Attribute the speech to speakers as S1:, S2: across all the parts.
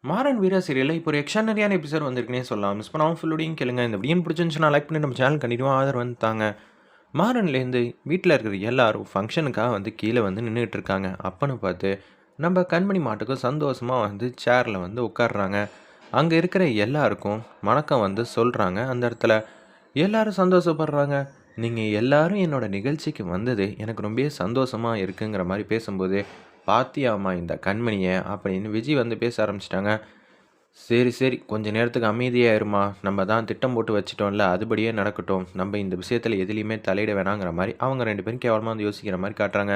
S1: மாறன் வீரா சீரியல்ல இப்போ ஒரு எக்ஸ்ட்ரானரியான எபிசோட் வந்திருக்குன்னே சொல்லலாம். மிஸ் பண்ணாம ஃபுல்லோடையும் கேளுங்க. இந்த வீடியோ பிடிச்சிருந்துச்சுன்னா லைக் பண்ணி நம்ம சேனல் கண்டிப்பாக ஆதரவு வந்து தாங்க. மாறன்லேருந்து வீட்டில் இருக்கிற எல்லாரும் ஃபங்க்ஷனுக்காக வந்து கீழே வந்து நின்றுட்டு இருக்காங்க. அப்பன்னு பார்த்து நம்ம கண்மணி மாட்டுக்கும் சந்தோஷமாக வந்து சேரில் வந்து உட்காடுறாங்க. அங்கே இருக்கிற எல்லாருக்கும் வணக்கம் வந்து சொல்கிறாங்க. அந்த இடத்துல எல்லாரும் சந்தோஷப்படுறாங்க. நீங்கள் எல்லாரும் என்னோட நிகழ்ச்சிக்கு வந்தது எனக்கு ரொம்ப சந்தோஷமாக இருக்குங்கிற மாதிரி பேசும்போது, பாத்தியாம்மா இந்த கண்மணியை அப்படின்னு விஜய் வந்து பேச ஆரம்பிச்சிட்டாங்க. சரி, சரி. கொஞ்ச நேரத்துக்கு அமைதியா இரும்மா. நம்ம தான் திட்டம் போட்டு வச்சுட்டோம்ல, அதுபடியே நடக்கட்டும். நம்ம இந்த விஷயத்துல எதுலயுமே தலையிட வேணாங்கிற மாரி, அவங்க 2 பேரும் கேவலமா வந்து யோசிக்கிற மாரி காட்டுறாங்க.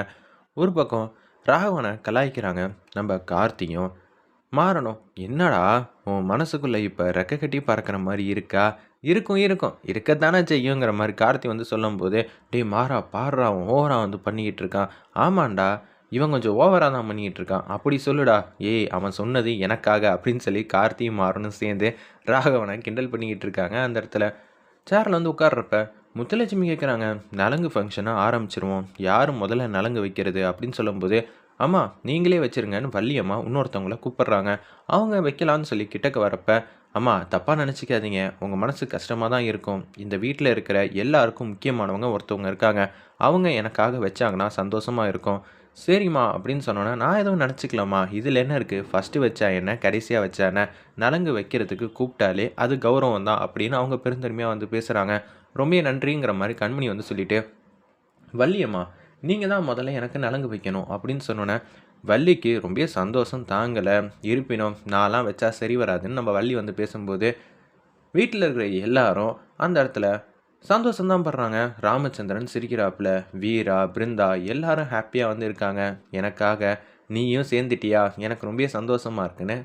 S1: ஒரு பக்கம் ராகவன கலாய்க்கிறாங்க. நம்ம கார்த்தியும், மாறனும். "என்னடா உன் மனசுக்குள்ள இப்ப ரெக்க கட்டி பறக்கிற மாரி இருக்கா?" "இருக்கும், இருக்கும். இருக்கத்தானே செய்யுங்கிற" மாரி கார்த்தி வந்து சொல்லும்போது, "டேய் மாறா பார்றா அவன் ஓவரா வந்து பண்ணிக்கிட்டு இருக்கான்." "ஆமான்டா. இவன் கொஞ்சம் ஓவரா தான் பண்ணிக்கிட்டு இருக்கான்." "அப்படி சொல்லுடா." "ஏய் அவன் சொன்னது எனக்காக." அப்படின்னு சொல்லி கார்த்தியும் மாறனும் சேர்ந்து ராகவன கிண்டல் பண்ணிக்கிட்டு இருக்காங்க. அந்த இடத்துல சேர்ல வந்து உட்கார்றப்ப முத்துலட்சுமி கேட்குறாங்க, "நலங்கு ஃபங்க்ஷனை ஆரம்பிச்சிருவோம். யார் முதல்ல நலங்கு வைக்கிறது?" அப்படின்னு சொல்லும்போது, "அம்மா நீங்களே வச்சுருங்கன்னு" வள்ளியம்மா இன்னொருத்தவங்கள கூப்பிடுறாங்க. அவங்க வைக்கலான்னு சொல்லி கிட்டக்க வரப்ப, "அம்மா தப்பாக நினச்சிக்காதீங்க. உங்கள் மனசு கஷ்டமாக தான் இருக்கும். இந்த வீட்டில் இருக்கிற எல்லாருக்கும் முக்கியமானவங்க ஒருத்தவங்க இருக்காங்க. அவங்க எனக்காக வச்சாங்கன்னா சந்தோஷமாக இருக்கும்." "சரிம்மா" அப்படின்னு சொன்னோன்னே, "நான் எதுவும் நினச்சிக்கலம்மா. இதில் என்ன இருக்குது? ஃபஸ்ட்டு வச்சா என்ன? கடைசியாக வச்சா என்ன? நலங்கு வைக்கிறதுக்கு கூப்பிட்டாலே அது கௌரவம் தான்." அப்படின்னு அவங்க பெருந்தன்மையாக வந்து பேசுகிறாங்க. "ரொம்ப நன்றிங்கிற" மாதிரி கண்மணி வந்து சொல்லிட்டு, "வள்ளியம்மா நீங்க தான் முதல்ல எனக்கு நலங்கு வைக்கணும்." அப்படின்னு சொன்னோன்னே, வள்ளிக்கு ரொம்ப சந்தோஷம் தாங்கல. இருப்பினும் நான்லாம் வச்சா சரி வராதுன்னு நம்ம வள்ளி வந்து பேசும்போது, வீட்ல இருக்கிற எல்லாரும் அந்த இடத்துல சந்தோஷம் தான் படுறாங்க. ராமச்சந்திரன் சிரிக்கிறாப்புல. வீரா, பிருந்தா எல்லாரும் ஹேப்பியா வந்து இருக்காங்க. எனக்காக நீயும் சேர்ந்துட்டியா? எனக்கு ரொம்ப சந்தோஷமா இருக்குன்னு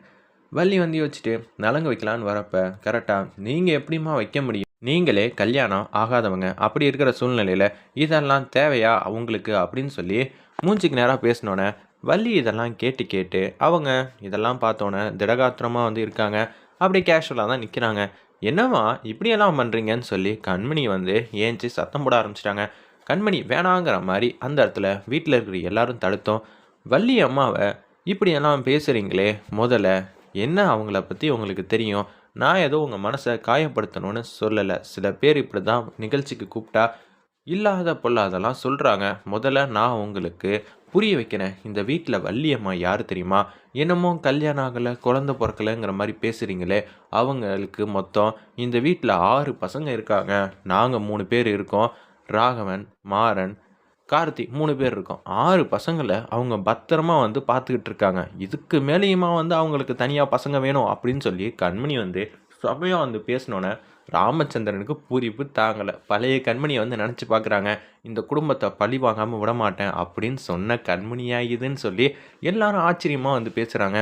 S1: வள்ளி வந்து யோசிச்சுட்டு நலங்கு வைக்கலான்னு வரப்ப, கரெக்ட்டா நீங்க எப்படிம்மா வைக்க முடியும்? நீங்களே கல்யாணம் ஆகாதவங்க. அப்படி இருக்கிற சூழ்நிலையில இதெல்லாம் தேவையா உங்களுக்கு? அப்படின்னு சொல்லி மூஞ்சிக்கு நேரா பேசினோனே, வள்ளி இதெல்லாம் கேட்டு கேட்டு அவங்க இதெல்லாம் பார்த்தோன்னே திடகாத்திரமா வந்து இருக்காங்க. அப்படியே கேஷுவலா தான் நிக்கிறாங்க. "என்னம்மா இப்படியெல்லாம் பண்றீங்கன்னு?" சொல்லி கண்மணி வந்து ஏந்திச்சு சத்தம் போட ஆரம்பிச்சுட்டாங்க. கண்மணி வேணாங்கிற மாரி அந்த இடத்துல வீட்ல இருக்கிற எல்லாரும் தடுத்தோம். "வள்ளி அம்மாவ இப்படியெல்லாம் பேசுறீங்களே, முதல்ல என்ன அவங்கள பத்தி உங்களுக்கு தெரியும்? நான் ஏதோ உங்க மனச காயப்படுத்தணும்னு சொல்லல. சில பேர் இப்படிதான் நிகழ்ச்சிக்கு கூப்பிட்டா, இல்லாத பொல்லாதெல்லாம் சொல்றாங்க. முதல்ல நான் உங்களுக்கு புரிய வைக்கிறேன். இந்த வீட்ல வள்ளியம்மா யாரு தெரியுமா? என்னமோ கல்யாணம் ஆகல, குழந்தை பொறக்கலங்கிற மாரி பேசுறீங்களே, அவங்களுக்கு மொத்தம் இந்த வீட்ல 6 பசங்க இருக்காங்க. நாங்க 3 பேர் இருக்கோம். ராகவன், மாறன், கார்த்தி 3 பேர் இருக்கோம். 6 பசங்கள அவங்க பத்திரமா வந்து பார்த்துக்கிட்டு இருக்காங்க. இதுக்கு மேலேயுமா வந்து அவங்களுக்கு தனியா பசங்க வேணும் அப்படின்னு சொல்லி கண்மணி வந்து செமையா வந்து பேசினோனே, ராமச்சந்திரனுக்கு பூரிப்பு தாங்கல. பழைய கண்மணிய வந்து நெனச்சு பார்க்குறாங்க. இந்த குடும்பத்த பழி வாங்காம விடமாட்டேன் அப்படின்னு சொன்ன கண்மணியா இதுன்னு சொல்லி எல்லாரும் ஆச்சரியமா வந்து பேசுறாங்க.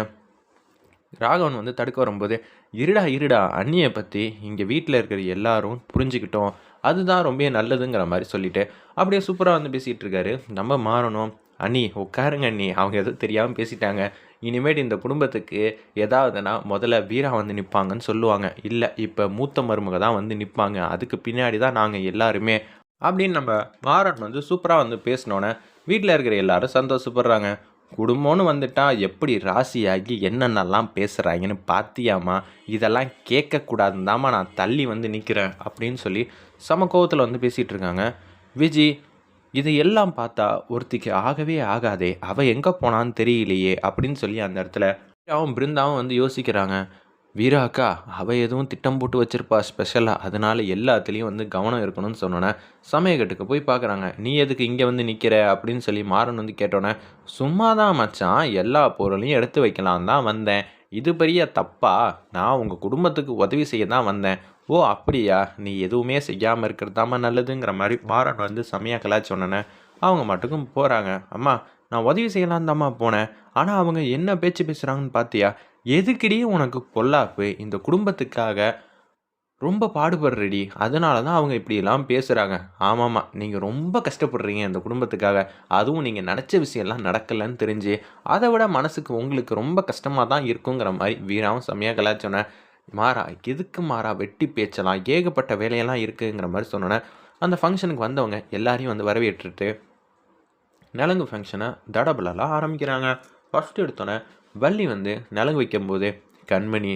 S1: ராகவன் வந்து தடுக்க வரும்போது, "இருடா, இருடா அண்ணிய பத்தி இங்க வீட்ல இருக்கிற எல்லாரும் புரிஞ்சுக்கிட்டோம். அதுதான் ரொம்ப நல்லதுங்கிற" மாரி சொல்லிட்டு, அப்படியே சூப்பரா வந்து பேசிட்டு இருக்காரு. நம்ம மாறணும். "அண்ணி உட்காருங்க அண்ணி. அவங்க ஏதோ தெரியாம பேசிட்டாங்க. இனிமேட்டு இந்த குடும்பத்துக்கு ஏதாவதுனா முதல்ல வீரா வந்து நிப்பாங்கன்னு சொல்லுவாங்க. இல்ல இப்ப மூத்த மருமக தான் வந்து நிப்பாங்க. அதுக்கு பின்னாடி தான் நாங்க எல்லாருமே." அப்படின்னு நம்ம மாறன் வந்து சூப்பரா வந்து பேசினோனே, வீட்ல இருக்கிற எல்லாரும் சந்தோஷப்படுறாங்க. குடும்பம்னு வந்துட்டா எப்படி ராசியாகி என்னென்னலாம் பேசுகிறாங்கன்னு பார்த்தியாம்மா? இதெல்லாம் கேட்கக்கூடாதுன்னு தாம்மா நான் தள்ளி வந்து நிற்கிறேன் அப்படின்னு சொல்லி செம கோவத்தில் வந்து பேசிகிட்டு இருக்காங்க. விஜி, இது எல்லாம் பார்த்தா ஒருத்திக்கு ஆகவே ஆகாதே, அவள் எங்கே போனான்னு தெரியலையே அப்படின்னு சொல்லி அந்த இடத்துல அவன் பிருந்தாவும் வந்து யோசிக்கிறாங்க. வீரா அக்கா, அவள் எதுவும் திட்டம் போட்டு வச்சிருப்பா ஸ்பெஷலா. அதனால எல்லாத்துலேயும் வந்து கவனம் இருக்கணும்னு சொன்னோன்னே, சமயக்கட்டுக்கு போய் பார்க்குறாங்க. "நீ எதுக்கு இங்கே வந்து நிற்கிற?" அப்படின்னு சொல்லி மாறன் வந்து கேட்டோன்னே, "சும்மா தான் மச்சான். எல்லா பொருளையும் எடுத்து வைக்கலாம் தான் வந்தேன். இது பெரிய தப்பா? நான் உங்கள் குடும்பத்துக்கு உதவி செய்ய தான் வந்தேன்." "ஓ அப்படியா? நீ எதுவுமே செய்யாமல் இருக்கிறது தாம்மா நல்லதுங்கிற" மாதிரி மாறன் வந்து செமையா கலாய்ச்சோன்னே, அவங்க மட்டுக்கும் போகிறாங்க. "அம்மா நான் உதவி செய்யலான்னு தாம்மா போனேன். ஆனால் அவங்க என்ன பேச்சு பேசுகிறாங்கன்னு பார்த்தியா? எதுக்குடி உனக்கு பொல்லாப்பு? இந்த குடும்பத்துக்காக ரொம்ப பாடுபடுறடி. அதனால தான் அவங்க இப்படியெல்லாம் பேசுறாங்க." "ஆமாமா, நீங்க ரொம்ப கஷ்டப்படுறீங்க இந்த குடும்பத்துக்காக. அதுவும் நீங்க நெனச்ச விஷயம்லாம் நடக்கலன்னு தெரிஞ்சு, அத விட மனசுக்கு உங்களுக்கு ரொம்ப கஷ்டமா தான் இருக்குங்கிற" மாரி வீராவும் செம்மையா கலாய்ச்சோன்னே, "மாறா, எதுக்கு மாறா வெட்டி பேச்செல்லாம்? ஏகப்பட்ட வேலையெல்லாம் இருக்குங்கிற" மாரி சொன்னோன்னே, அந்த ஃபங்ஷனுக்கு வந்தவங்க எல்லாரையும் வந்து வரவேற்றுட்டு நலங்கு ஃபங்க்ஷனை தடபுடலா ஆரம்பிக்கிறாங்க. ஃபர்ஸ்ட் எடுத்தோன்னே வள்ளி வந்து நலங்கு வைக்கும்போது, கண்மணி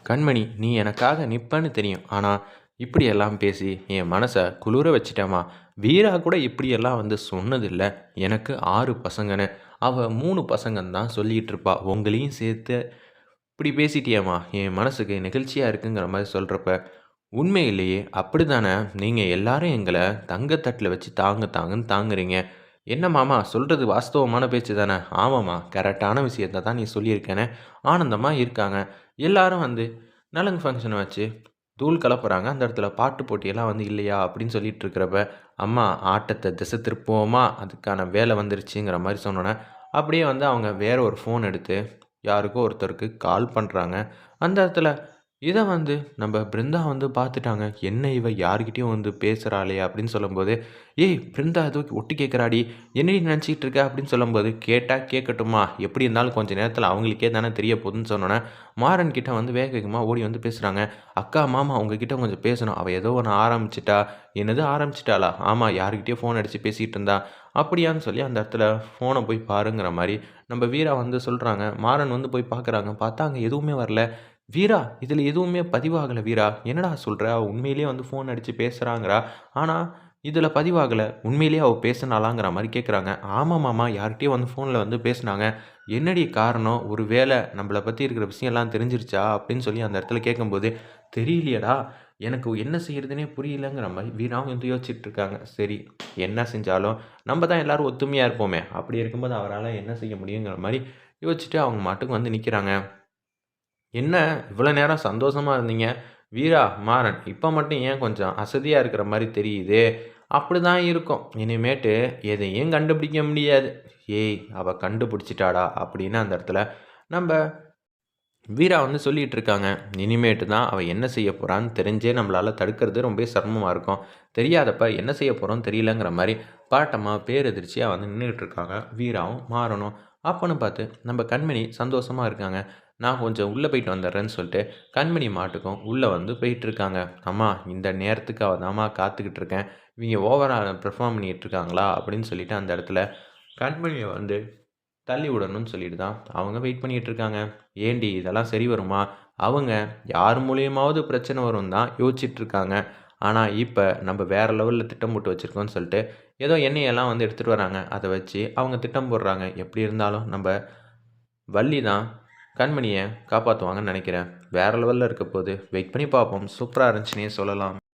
S1: கண்மணி நீ எனக்காக நிப்பன்னு தெரியும். ஆனால் இப்படியெல்லாம் பேசி என் மனசை குளிர வச்சிட்டேம்மா. வீரா கூட இப்படியெல்லாம் வந்து சொன்னதில்ல. எனக்கு 6 பசங்கன்னு. அவள் 3 பசங்கன்னு தான் சொல்லிகிட்டு இருப்பா. உங்களையும் சேர்த்து இப்படி பேசிட்டியேம்மா. என் மனசுக்கு நெகிழ்ச்சியாக இருக்குங்கிற மாதிரி சொல்கிறப்ப, உண்மையிலேயே அப்படி தானே நீங்கள் எல்லாரும் எங்களை தங்கத்தட்டில் வச்சு தாங்க தாங்கன்னு தாங்குறீங்க. என்ன மாமா சொல்கிறது வாஸ்தவமான பேச்சு தானே? ஆமாம்மா, கரெக்டான விஷயத்த தான் நீ சொல்லியிருக்கேனே. ஆனந்தமாக இருக்காங்க. எல்லாரும் வந்து நலங்கு ஃபங்க்ஷனை வச்சு தூள் கலப்புறாங்க. அந்த இடத்துல பாட்டு போட்டியெல்லாம் வந்து இல்லையா அப்படின்னு சொல்லிட்டு இருக்கிறப்ப, அம்மா ஆட்டத்தை திசை திருப்புவோமா, அதுக்கான வேலை வந்துருச்சுங்கிற மாதிரி சொன்னோன்னே, அப்படியே வந்து அவங்க வேற ஒரு ஃபோன் எடுத்து யாருக்கோ ஒருத்தருக்கு கால் பண்ணுறாங்க. அந்த இடத்துல இதை வந்து நம்ம பிருந்தா வந்து பார்த்துட்டாங்க. என்ன இவ யார்கிட்டயும் வந்து பேசுகிறாளே அப்படின்னு சொல்லும்போது, ஏய் பிருந்தா ஏதோ ஒட்டு கேட்குறாடி, என்னடி நினச்சிக்கிட்டு இருக்க அப்படின்னு சொல்லும்போது, கேட்டால் கேட்கட்டுமா, எப்படி இருந்தாலும் கொஞ்சம் நேரத்தில் அவங்களுக்கே தானே தெரிய போகுதுன்னு சொன்னோன்னே, மாறன் கிட்ட வந்து வேக வேகமாக ஓடி வந்து பேசுகிறாங்க. அக்கா மாமா உங்ககிட்ட கொஞ்சம் பேசணும். அவள் ஏதோ ஒன்று ஆரம்பிச்சிட்டா. என்னது ஆரம்பிச்சிட்டாளா? ஆமாம், யாருக்கிட்டேயோ ஃபோன் அடித்து பேசிகிட்டு இருந்தா. அப்படியான்னு சொல்லி அந்த இடத்துல ஃபோனை போய் பாருங்கிற மாதிரி நம்ம வீரா வந்து சொல்கிறாங்க. மாறன் வந்து போய் பார்க்குறாங்க. பார்த்தா அங்கே எதுவுமே வரல. வீரா இதில எதுவுமே பதிவாகல வீரா. என்னடா சொல்ற? அவ உண்மையிலேயே வந்து ஃபோன் அடிச்சு பேசுறாங்கிறா. ஆனா, இதில பதிவாகல. உண்மையிலேயே அவ பேசுனாளாங்கிற மாரி கேட்குறாங்க. ஆமா மாமா, யார்கிட்டயோ வந்து ஃபோன்ல வந்து பேசுனாங்க. என்னடி காரணம்? ஒரு வேள நம்மள பத்தி இருக்கிற விஷயம்லாம் தெரிஞ்சிருச்சா? அப்படின்னு சொல்லி அந்த இடத்துல கேட்கும்போது, தெரியலையேடா. எனக்கு என்ன செய்றதுன்னே புரியலங்கிற மாரி வீராவும் வந்து யோசிச்சுட்டு இருக்காங்க. சரி, என்ன செஞ்சாலும் நம்ம தான் எல்லாரும் ஒத்துமையா இருப்போமே. அப்படி இருக்கும்போது அவரால என்ன செய்ய முடியுங்கிற மாரி யோசிச்சுட்டு அவங்க பாட்டுக்கு வந்து நிக்கிறாங்க. என்ன இவ்வளோ நேரம் சந்தோஷமா இருந்தீங்க? வீரா, மாறன் இப்ப மட்டும் ஏன் கொஞ்சம் அசதியா இருக்கிற மாரி தெரியுது? அப்படிதான் இருக்கும். இனிமேட்டு எதையும் கண்டுபிடிக்க முடியாது. ஏய்! அவ கண்டுபிடிச்சிட்டாடா! அப்படின்னு அந்த இடத்துல நம்ப வீரா வந்து சொல்லிட்டு இருக்காங்க. இனிமேட்டு தான் அவ என்ன செய்ய போறான்னு தெரிஞ்சே நம்மளால தடுக்கிறது ரொம்பவே சிரமமா இருக்கும். தெரியாதப்ப என்ன செய்ய போறோம்னு தெரியலங்கிற மாரி பாட்டமா பேரெதிர்ச்சியா வந்து நின்னுகிட்டு இருக்காங்க. வீராவும், மாறனும். அப்பன்னு பார்த்து நம்ம கண்மணி சந்தோஷமா இருக்காங்க. நான் கொஞ்சம் உள்ள போயிட்டு வந்துடுறேன்னு சொல்லிட்டு கண்மணி மாட்டுக்கும் உள்ள வந்து போயிட்டுருக்காங்க. அம்மா இந்த நேரத்துக்காக தாம்மா காத்துக்கிட்டு இருக்கேன். இவங்க ஓவரா பெர்ஃபார்ம் பண்ணிட்டு இருக்காங்களா? அப்படின்னு சொல்லிட்டு அந்த இடத்துல கண்மணிய வந்து தள்ளி விடணும்னு சொல்லிட்டு தான் அவங்க வெயிட் பண்ணிட்டு இருக்காங்க. ஏன்டி இதெல்லாம் சரி வருமா? அவங்க யார் மூலியமாவது பிரச்சனை வரும்னு தான் யோசிச்சுட்டு இருக்காங்க. ஆனா, இப்ப நம்ம வேற லெவல்ல திட்டம் போட்டு வச்சிருக்கோம்னு சொல்லிட்டு, ஏதோ எண்ணெயெல்லாம் வந்து எடுத்துட்டு வராங்க. அத வச்சு அவங்க திட்டம் போடுறாங்க. எப்படி இருந்தாலும் நம்ப வள்ளி தான் கண்மணிய காப்பாத்துவாங்கன்னு நெனைக்கிறேன். வேற லெவல்ல இருக்க போது. வெயிட் பண்ணி பார்ப்போம். சூப்பரா இருந்துச்சுன்னே சொல்லலாம்.